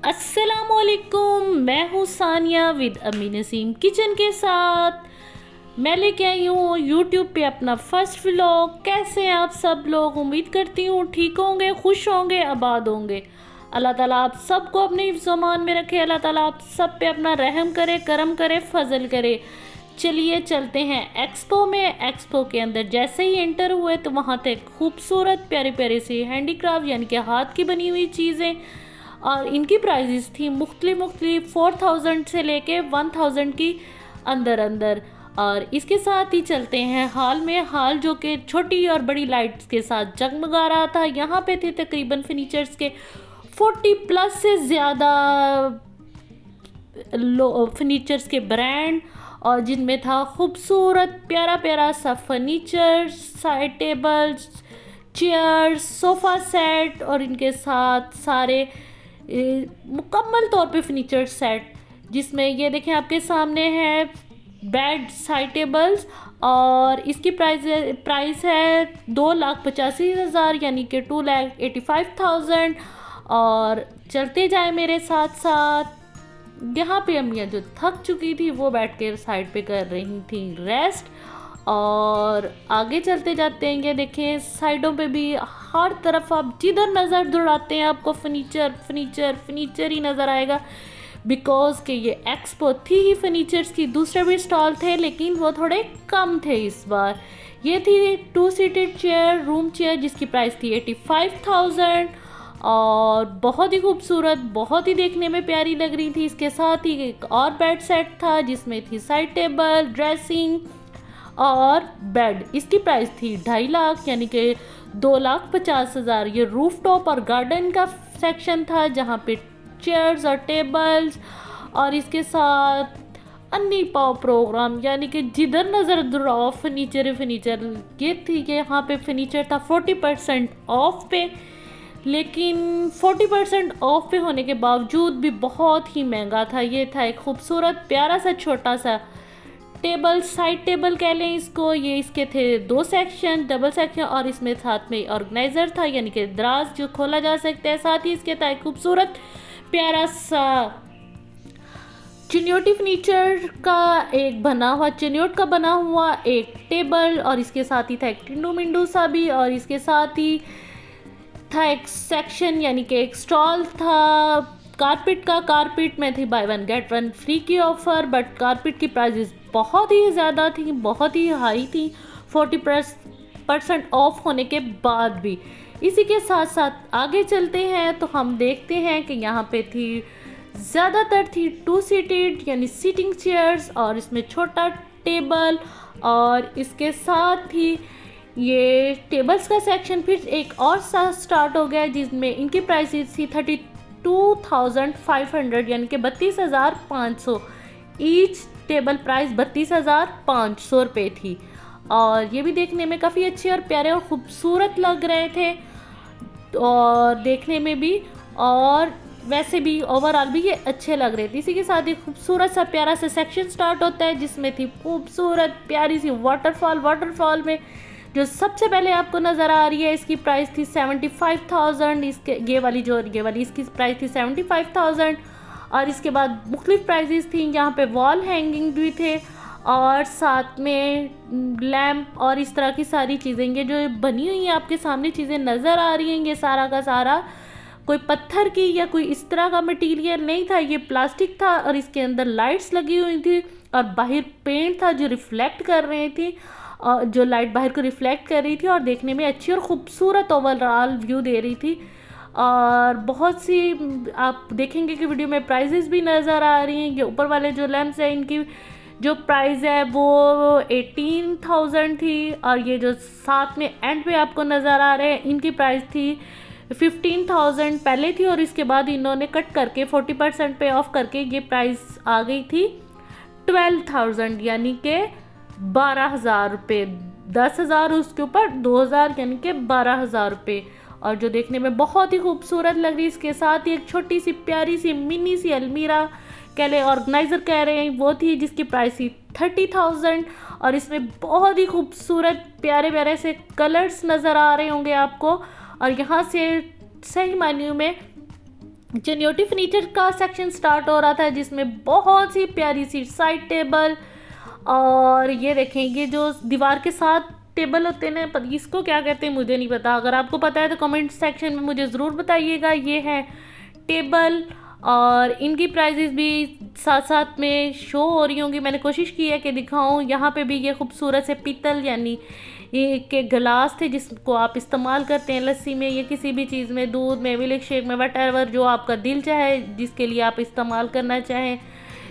अस्सलामुअलैकुम, मैं हूँ सानिया विद अम्मी नसीम किचन के साथ। मैं लेके आई हूँ यूट्यूब पे अपना फर्स्ट व्लॉग। कैसे हैं आप सब लोग? उम्मीद करती हूँ ठीक होंगे, खुश होंगे, आबाद होंगे। अल्लाह ताला आप सबको अपने हिफ्ज़-ओ-मान में रखे। अल्लाह ताला आप सब पे अपना रहम करे, करम करे, फजल करे। चलिए चलते हैं एक्सपो में। एक्सपो के अंदर जैसे ही एंटर हुए तो वहाँ थे खूबसूरत प्यारे प्यारे से हैंडीक्राफ्ट यानी कि हाथ की बनी हुई चीज़ें, और इनकी प्राइजेस थी मुख्तलिफ 4000 से लेके 1000 की अंदर अंदर। और इसके साथ ही चलते हैं हाल में। हाल जो कि छोटी और बड़ी लाइट्स के साथ जगमगा रहा था। यहाँ पे थे तकरीबन फर्नीचर्स के 40 प्लस से ज़्यादा फर्नीचर्स के ब्रांड, और जिनमें था खूबसूरत प्यारा प्यारा सा furniture, side tables, chairs, sofa set, और इनके साथ सारे मुकम्मल तौर पे फर्नीचर सेट, जिसमें ये देखें आपके सामने है बेड, साइड टेबल्स, और इसकी प्राइस है 2,85,000 यानी कि 2,85,000। और चलते जाए मेरे साथ साथ। यहाँ पे अम्मियाँ जो थक चुकी थी वो बैठ के साइड पे कर रही थी रेस्ट। और आगे चलते जाते हैं। ये देखें साइडों पे भी हर तरफ आप जिधर नज़र दौड़ाते हैं आपको फर्नीचर फर्नीचर फर्नीचर ही नज़र आएगा। बिकॉज कि ये एक्सपो थी ही फर्नीचर्स की। दूसरे भी स्टॉल थे लेकिन वो थोड़े कम थे इस बार। ये थी 2 सीटेड चेयर, रूम चेयर, जिसकी प्राइस थी 85,000 और बहुत ही खूबसूरत, बहुत ही देखने में प्यारी लग रही थी। इसके साथ ही एक और बेड सेट था जिसमें थी साइड टेबल, ड्रेसिंग और बेड। इसकी प्राइस थी 2.5 लाख यानी कि 2,50,000। ये रूफ टॉप और गार्डन का सेक्शन था जहाँ पे चेयर्स और टेबल्स, और इसके साथ अन्य पाव प्रोग्राम यानी कि जिधर नज़र दुराओ फर्नीचर ही फर्नीचर। ये थी कि यहाँ पे फर्नीचर था 40% ऑफ पे, लेकिन 40% ऑफ पे होने के बावजूद भी बहुत ही महंगा था। ये था एक खूबसूरत प्यारा सा छोटा सा टेबल, साइड टेबल कह लें इसको। ये इसके थे 2 सेक्शन, डबल सेक्शन, और इसमें साथ में ऑर्गेनाइज़र था यानी कि दराज जो खोला जा सकता है। साथ ही इसके था एक खूबसूरत प्यारा सा चिन्योटी फर्नीचर का एक बना हुआ, चिन्योट का बना हुआ एक टेबल, और इसके साथ ही था एक टिंडू मिंडू सा भी, और इसके साथ ही था एक सेक्शन यानी कि एक स्टॉल था कारपेट का। कारपेट में थी बाय 1 गेट 1 फ्री की ऑफ़र, बट कारपेट की प्राइजेस बहुत ही ज़्यादा थी, बहुत ही हाई थी 40% ऑफ होने के बाद भी। इसी के साथ साथ आगे चलते हैं तो हम देखते हैं कि यहाँ पे थी ज़्यादातर थी 2 सीटेड यानी सीटिंग चेयर्स, और इसमें छोटा टेबल, और इसके साथ ही ये टेबल्स का सेक्शन फिर एक और सा स्टार्ट हो गया जिसमें इनकी प्राइस थी 32,500 यानी कि 32,500। ईच टेबल प्राइस 32,500 रुपये थी, और ये भी देखने में काफ़ी अच्छे और प्यारे और ख़ूबसूरत लग रहे थे, और देखने में भी और वैसे भी ओवरऑल भी ये अच्छे लग रहे थे। इसी के साथ एक खूबसूरत सा प्यारा सा सेक्शन स्टार्ट होता है जिसमें थी खूबसूरत प्यारी सी वाटरफॉल में जो सबसे पहले आपको नज़र आ रही है। इसकी प्राइस थी 75,000। ये वाली इसकी प्राइस थी 75,000, और इसके बाद मुख्तलिफ प्राइजेस थी। यहाँ पे वॉल हैंगिंग भी थे, और साथ में लैम्प और इस तरह की सारी चीज़ें। ये जो बनी हुई हैं आपके सामने चीज़ें नज़र आ रही हैं, ये सारा का सारा कोई पत्थर की या कोई इस तरह का मटेरियल नहीं था, ये प्लास्टिक था, और इसके अंदर लाइट्स लगी हुई थी, और बाहर पेंट था जो रिफ्लेक्ट कर रही थी, और जो लाइट बाहर को रिफ्लेक्ट कर रही थी, और देखने में अच्छी और ख़ूबसूरत ओवरऑल व्यू दे रही थी। और बहुत सी आप देखेंगे कि वीडियो में प्राइजेस भी नज़र आ रही हैं। ये ऊपर वाले जो लैंप्स हैं इनकी जो प्राइस है वो 18,000 थी, और ये जो साथ में एंड पे आपको नज़र आ रहे हैं इनकी प्राइस थी 15,000 पहले थी, और इसके बाद इन्होंने कट करके 40% पे ऑफ करके ये प्राइस आ गई थी 12,000 यानी कि 12,000 रुपये। 10,000 उसके ऊपर 2,000 यानी कि 12,000 रुपये, और जो देखने में बहुत ही खूबसूरत लग रही है। इसके साथ ही एक छोटी सी प्यारी सी मिनी सी अलमीरा कह ले, ऑर्गेनाइज़र कह रहे हैं, वो थी जिसकी प्राइस थी 30,000, और इसमें बहुत ही खूबसूरत प्यारे प्यारे से कलर्स नज़र आ रहे होंगे आपको। और यहाँ से सही मायने में चनियोटी फर्नीचर का सेक्शन स्टार्ट हो रहा था, जिसमें बहुत सी प्यारी सी साइड टेबल, और ये देखें ये जो दीवार के साथ टेबल होते हैं ना, इसको क्या कहते हैं मुझे नहीं पता, अगर आपको पता है तो कमेंट सेक्शन में मुझे ज़रूर बताइएगा। ये है टेबल, और इनकी प्राइजेस भी साथ साथ में शो हो रही होंगी। मैंने कोशिश की है कि दिखाऊं। यहाँ पे भी ये खूबसूरत से पीतल यानी ये के गिलास थे, जिसको आप इस्तेमाल करते हैं लस्सी में या किसी भी चीज़ में, दूध में, मिल्क शेक में, वट एवर जो आपका दिल चाहे, जिसके लिए आप इस्तेमाल करना चाहें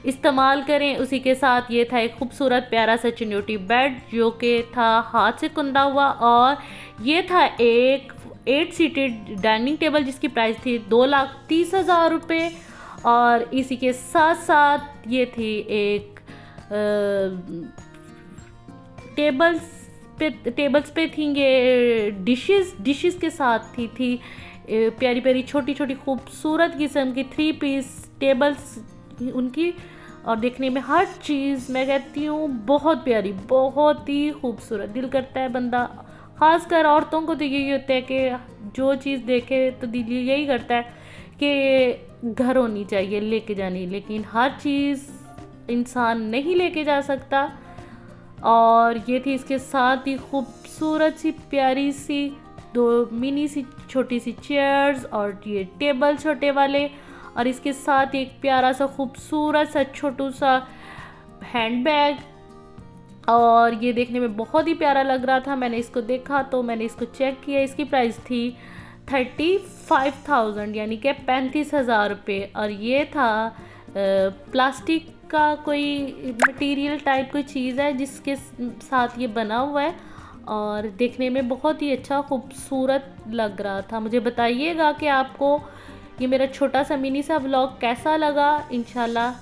इस्तेमाल करें। उसी के साथ ये था एक खूबसूरत प्यारा सा चनियोटी बेड, जो कि था हाथ से कुंदा हुआ, और ये था एक 8 सीटेड डाइनिंग टेबल, जिसकी प्राइस थी 2,30,000 रुपये। और इसी के साथ साथ ये थी एक टेबल्स पे थी ये डिशेस के साथ थी प्यारी प्यारी छोटी छोटी खूबसूरत किस्म की 3 पीस टेबल्स उनकी। और देखने में हर चीज़ मैं कहती हूँ बहुत प्यारी, बहुत ही खूबसूरत। दिल करता है बंदा, ख़ासकर औरतों को तो यही होता है कि जो चीज़ देखे तो दिल यही करता है कि घर होनी चाहिए लेके जानी, लेकिन हर चीज़ इंसान नहीं लेके जा सकता। और ये थी इसके साथ ही खूबसूरत सी प्यारी सी 2 मिनी सी छोटी सी चेयर्स, और ये टेबल छोटे वाले, और इसके साथ एक प्यारा सा खूबसूरत सा छोटू सा हैंड बैग। और ये देखने में बहुत ही प्यारा लग रहा था। मैंने इसको देखा तो मैंने इसको चेक किया, इसकी प्राइस थी 35,000 यानी कि 35,000 रुपये। और ये था प्लास्टिक का कोई मटेरियल टाइप कोई चीज़ है जिसके साथ ये बना हुआ है, और देखने में बहुत ही अच्छा खूबसूरत लग रहा था। मुझे बताइएगा कि आपको ये मेरा छोटा सा मिनी सा व्लॉग कैसा लगा इंशाल्लाह।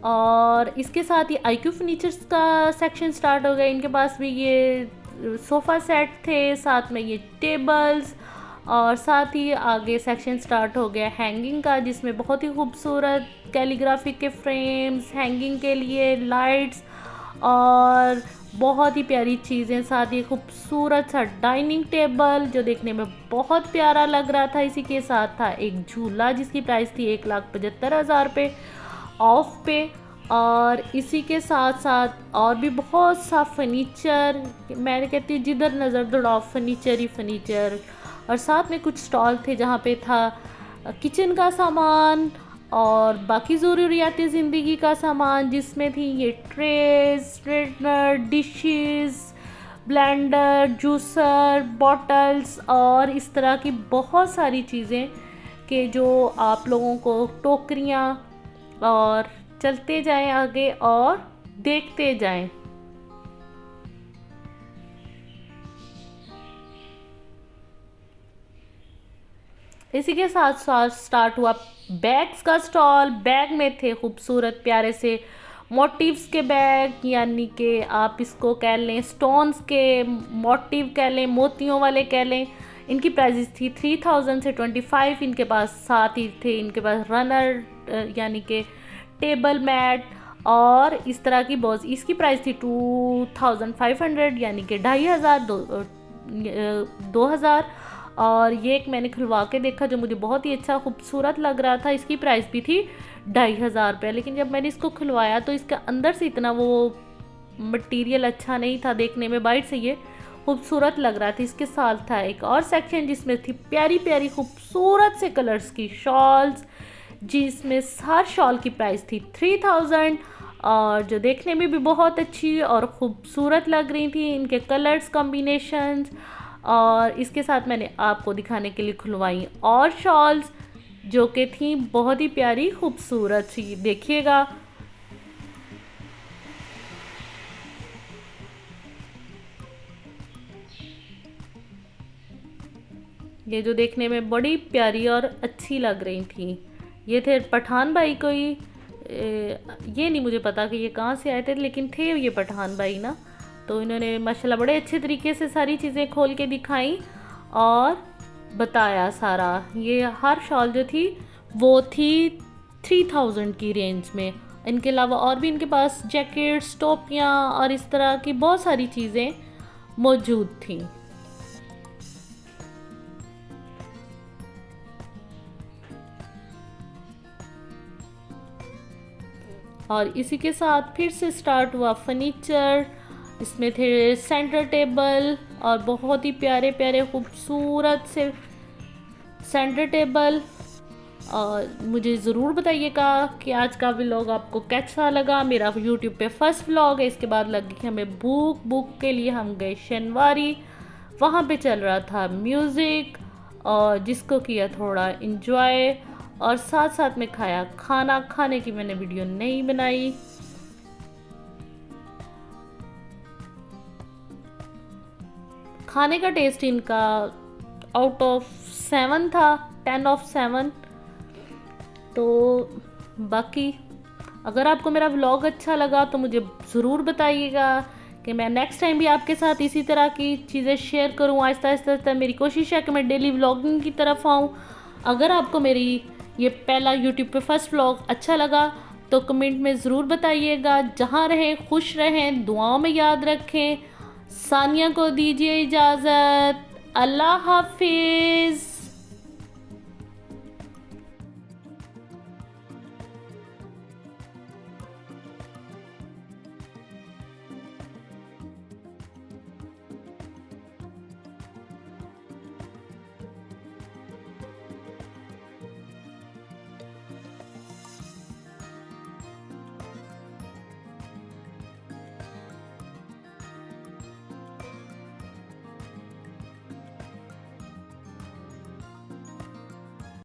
और इसके साथ ही IQ फर्नीचर्स का सेक्शन स्टार्ट हो गया। इनके पास भी ये सोफ़ा सेट थे, साथ में ये टेबल्स, और साथ ही आगे सेक्शन स्टार्ट हो गया हैंगिंग का, जिसमें बहुत ही खूबसूरत कैलीग्राफी के फ्रेम्स, हैंगिंग के लिए लाइट्स, और बहुत ही प्यारी चीज़ें। साथ ही खूबसूरत सा डाइनिंग टेबल जो देखने में बहुत प्यारा लग रहा था। इसी के साथ था एक झूला जिसकी प्राइस थी 1,75,000 रुपये ऑफ पे। और इसी के साथ साथ और भी बहुत सा फर्नीचर, मैं कहती हूँ जिधर नज़र दौड़ाओ फर्नीचर ही फर्नीचर। और साथ में कुछ स्टॉल थे जहाँ पे था किचन का सामान और बाकी ज़रूरियाती ज़िंदगी का सामान, जिसमें थी ये trace, straightener, dishes, blender, juicer, bottles, और इस तरह की बहुत सारी चीज़ें कि जो आप लोगों को टोकरियाँ। और चलते जाएं आगे और देखते जाएं। इसी के साथ साथ स्टार्ट हुआ बैग्स का स्टॉल। बैग में थे खूबसूरत प्यारे से मोटिव्स के बैग, यानी कि आप इसको कह लें स्टोन्स के मोटिव कह लें, मोतियों वाले कह लें। इनकी प्राइस थी 3,000 से 25। इनके पास साथ ही थे इनके पास रनर यानी कि टेबल मैट और इस तरह की बॉल्स। इसकी प्राइस थी 2,500 यानी कि 2,500। और ये एक मैंने खुलवा के देखा जो मुझे बहुत ही अच्छा खूबसूरत लग रहा था। इसकी प्राइस भी थी 2,500 रुपये। लेकिन जब मैंने इसको खुलवाया तो इसका अंदर से इतना वो मटेरियल अच्छा नहीं था देखने में, बाहर से ये खूबसूरत लग रहा था। इसके साथ था एक और सेक्शन जिसमें थी प्यारी प्यारी खूबसूरत से कलर्स की शॉल्स, जिसमें हर शॉल की प्राइस थी 3,000 और जो देखने में भी बहुत अच्छी और ख़ूबसूरत लग रही थी इनके कलर्स कॉम्बिनेशंस। और इसके साथ मैंने आपको दिखाने के लिए खुलवाई और शॉल्स जो कि थी बहुत ही प्यारी खूबसूरत सी। देखिएगा ये जो देखने में बड़ी प्यारी और अच्छी लग रही थी। ये थे पठान भाई कोई, ये नहीं मुझे पता कि ये कहाँ से आए थे, लेकिन थे ये पठान भाई ना। तो इन्होंने माशाल्लाह बड़े अच्छे तरीके से सारी चीज़ें खोल के दिखाई और बताया सारा। ये हर शॉल जो थी वो थी 3,000 की रेंज में। इनके अलावा और भी इनके पास जैकेट्स, टोपियाँ और इस तरह की बहुत सारी चीज़ें मौजूद थी। और इसी के साथ फिर से स्टार्ट हुआ फर्नीचर। इसमें थे सेंटर टेबल और बहुत ही प्यारे प्यारे खूबसूरत से सेंटर टेबल। और मुझे ज़रूर बताइएगा कि आज का व्लॉग आपको कैसा लगा। मेरा यूट्यूब पे फर्स्ट व्लॉग है। इसके बाद लगी हमें भूख के लिए हम गए शनिवारी, वहाँ पे चल रहा था म्यूज़िक और जिसको किया थोड़ा इन्जॉय और साथ साथ में खाया खाना। खाने की मैंने वीडियो नहीं बनाई। खाने का टेस्ट इनका आउट ऑफ 7 था, 10 ऑफ 7। तो बाकी अगर आपको मेरा व्लॉग अच्छा लगा तो मुझे ज़रूर बताइएगा कि मैं नेक्स्ट टाइम भी आपके साथ इसी तरह की चीज़ें शेयर करूँ। आहिस्ता आहिस्ता मेरी कोशिश है कि मैं डेली व्लॉगिंग की तरफ आऊँ। अगर आपको मेरी ये पहला यूट्यूब पे फर्स्ट व्लॉग अच्छा लगा तो कमेंट में ज़रूर बताइएगा। जहाँ रहें खुश रहें, दुआओं में याद रखें। सानिया को दीजिए इजाज़त। अल्लाह हाफिज़।